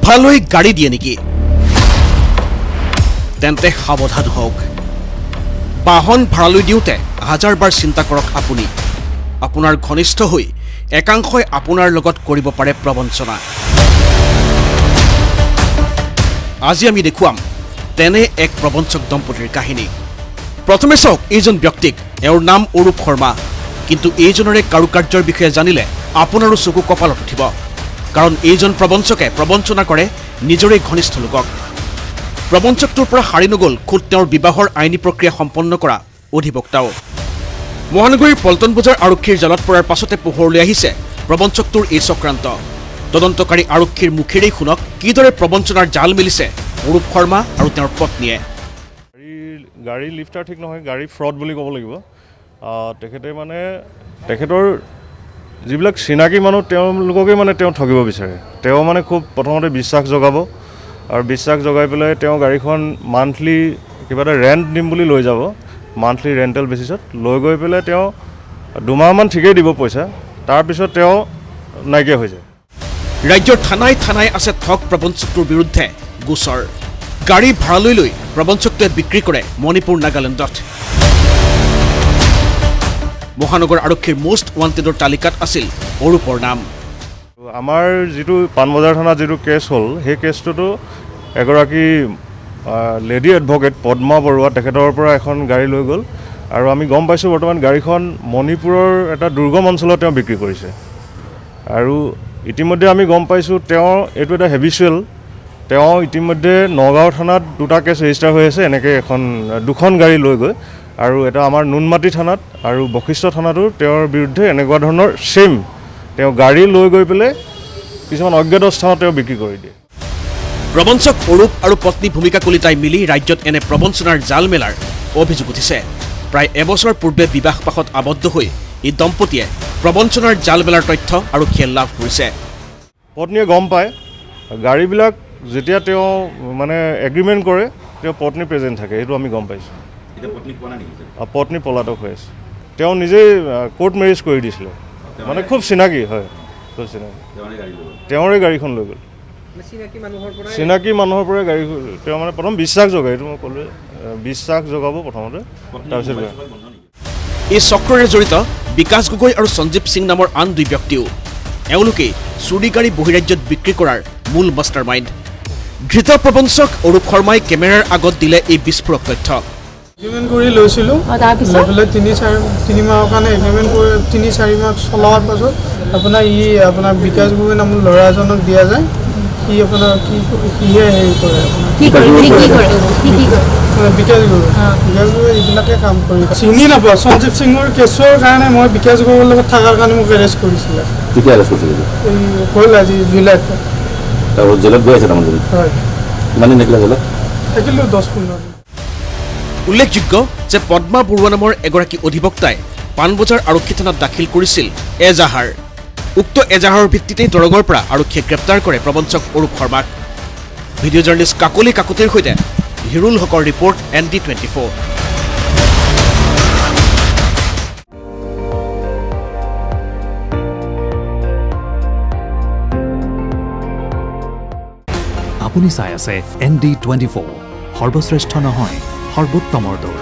সোফালৈ গাড়ী দিয়ে নেকি তেন্তে সাৱধান হওক বাহন ভাড়ালৈ দিওঁতে হাজাৰবাৰ চিন্তা কৰক আপুনি আপোনাৰ ঘনিষ্ঠ হৈ একাংশই আপোনাৰ লগত কৰিব পাৰে প্ৰবঞ্চনা আজি আমি দেখুৱাম তেনে এক প্ৰবঞ্চক দম্পতীৰ কাহিনী প্ৰথমে চাওক এইজন ব্যক্তিক এওঁৰ নাম অৰূপ শৰ্মা কিন্তু এইজনৰে কাৰুকাৰ্যৰ বিষয়ে জানিলে আপোনাৰো চকু কপালত উঠিব কাৰণ এইজন প্ৰবঞ্চকে প্ৰবঞ্চনা কৰে নিজৰে ঘনিষ্ঠ লোকক প্ৰবঞ্চকটোৰ পৰা হাৰি নগ'ল খুদ তেওঁৰ বিবাহৰ আইনী প্ৰক্ৰিয়া সম্পন্ন কৰা অধিবক্তাও মহানগৰীৰ পল্টন বজাৰ আৰক্ষীৰ জালত পৰাৰ পাছতে পোহৰলৈ আহিছে প্ৰবঞ্চকটোৰ এই চক্ৰান্ত তদন্তকাৰী আৰক্ষীৰ মুখেৰেই শুনক কিদৰে প্ৰবঞ্চনাৰ জাল মিলিছে অৰূপ শৰ্মা আৰু তেওঁৰ পত্নীয়ে গাড়ী লিফ্টাৰ ঠিক নহয় গাড়ী ফ্ৰড বুলি ক'ব লাগিব তেখেতে মানে তেখেতৰ যিবিলাক চিনাকি মানুহ তেওঁলোককে মানে তেওঁ ঠগিব বিচাৰে তেওঁ মানে খুব প্ৰথমতে বিশ্বাস জগাব আৰু বিশ্বাস জগাই পেলাই তেওঁ গাড়ীখন মান্থলি কিবা এটা ৰেণ্ট দিম বুলি লৈ যাব মান্থলি ৰেণ্টেল বেচিছত লৈ গৈ পেলাই তেওঁ দুমাহমান ঠিকেই দিব পইচা তাৰপিছত তেওঁ নাইকিয়া হৈ যায় ৰাজ্যৰ থানাই থানাই আছে ঠগ প্ৰবঞ্চকটোৰ বিৰুদ্ধে গোচৰ গাড়ী ভাড়ালৈ লৈ প্ৰবঞ্চকটোৱে বিক্ৰী কৰে মণিপুৰ নাগালেণ্ডত মহানগৰ আৰক্ষীৰ মোষ্ট ৱান্টেডৰ তালিকাত আছিল অৰূপৰ নাম আমাৰ যিটো পাণবজাৰ থানাত যিটো কেছ হ'ল সেই কেছটোতো এগৰাকী লেডি এডভকেট পদ্মা বৰুৱা তেখেতৰ পৰা এখন গাড়ী লৈ গ'ল আৰু আমি গম পাইছোঁ বৰ্তমান গাড়ীখন মণিপুৰৰ এটা দুৰ্গম অঞ্চলত তেওঁ বিক্ৰী কৰিছে আৰু ইতিমধ্যে আমি গম পাইছোঁ তেওঁ এইটো এটা হেবিচুৱেল তেওঁ ইতিমধ্যে নগাঁও থানাত দুটা কেছ ৰেজিষ্টাৰ হৈ আছে এনেকৈ দুখন গাড়ী লৈ গৈ আৰু এটা আমাৰ নুনমাটি থানাত আৰু বশিষ্ঠ থানাতো তেওঁৰ বিৰুদ্ধে এনেকুৱা ধৰণৰ ছেইম তেওঁ গাড়ী লৈ গৈ পেলাই কিছুমান অজ্ঞাত স্থানত তেওঁ বিক্ৰী কৰি দিয়ে প্ৰবঞ্চক অৰূপ আৰু পত্নী ভূমিকা কলিতাই মিলি ৰাজ্যত এনে প্ৰবঞ্চনাৰ জাল মেলাৰ অভিযোগ উঠিছে প্ৰায় এবছৰ পূৰ্বে বিবাহপাশত আবদ্ধ হৈ এই দম্পতীয়ে প্ৰবঞ্চনাৰ জাল মেলাৰ তথ্য আৰু খেল লাভ কৰিছে পত্নীয়ে গম পায় গাড়ীবিলাক যেতিয়া তেওঁ মানে এগ্ৰিমেণ্ট কৰে তেওঁ পত্নী প্ৰেজেণ্ট থাকে এইটো আমি গম পাইছোঁ পত্নী পলাতক হৈ আছে তেওঁ নিজেই কোৰ্ট মেৰেজ কৰি দিছিলে মানে খুব চিনাকি হয় খুব চিনাকি তেওঁৰে গাড়ীখন লৈ গ'ল চিনাকি মানুহৰ পৰাই গাড়ী তেওঁ মানে প্ৰথম বিশ্বাস জগাই এইটো মই ক'লোৱে বিশ্বাস জগাব প্ৰথমতে তাৰপিছত এই চক্ৰৰে জড়িত বিকাশ গগৈ আৰু সঞ্জীৱ সিং নামৰ আন দুই ব্যক্তিও এওঁলোকেই চুৰি গাড়ী বহিৰাজ্যত বিক্ৰী কৰাৰ মূল মাষ্টাৰ মাইণ্ড ঘৃত প্ৰবঞ্চক অৰূপ শৰ্মাই কেমেৰাৰ আগত দিলে এই বিস্ফোৰক তথ্য এগ্ৰিমেণ্ট কৰি লৈছিলোঁ লৈ পেলাই 3 মাহৰ কাৰণে এগ্ৰিমেণ্ট কৰি 3-4 মাহ চলোৱাৰ পাছত আপোনাৰ বিকাশ গগৈ নামৰ ল'ৰা এজনক দিয়া যায় সি আপোনাৰ কিহে হেৰি কৰে বিকাশ গগৈ এইবিলাকে কাম কৰি চিনি নাপাওঁ সঞ্জীৱ সিঙৰ কেছৰ কাৰণে মই বিকাশ গগৈৰ লগত থকাৰ কাৰণে মোক এৰেষ্ট কৰিছিলে এই হ'ল আজি জুলাইত জেলত গৈ আছে তাৰমানে হয় কিমান দিন থাকিলে জেলত থাকিলোঁ 10-15 দিন উল্লেখযোগ্য যে পদ্মা বৰুৱা নামৰ এগৰাকী অধিবক্তাই পাণবজাৰ আৰক্ষী থানাত দাখিল কৰিছিল এজাহাৰ উক্ত এজাহাৰৰ ভিত্তিতেই দৰঙৰ পৰা আৰক্ষীয়ে গ্ৰেপ্তাৰ কৰে প্ৰবঞ্চক অৰূপ শৰ্মাক ভিডিঅ' জাৰ্নেলিষ্ট কাকলি কাকতিৰ সৈতে হিৰুল হকৰ ৰিপৰ্ট ND24 আপুনি চাই আছে ND24 সৰ্বশ্ৰেষ্ঠ নহয় সৰ্বোত্তমৰ দৌৰ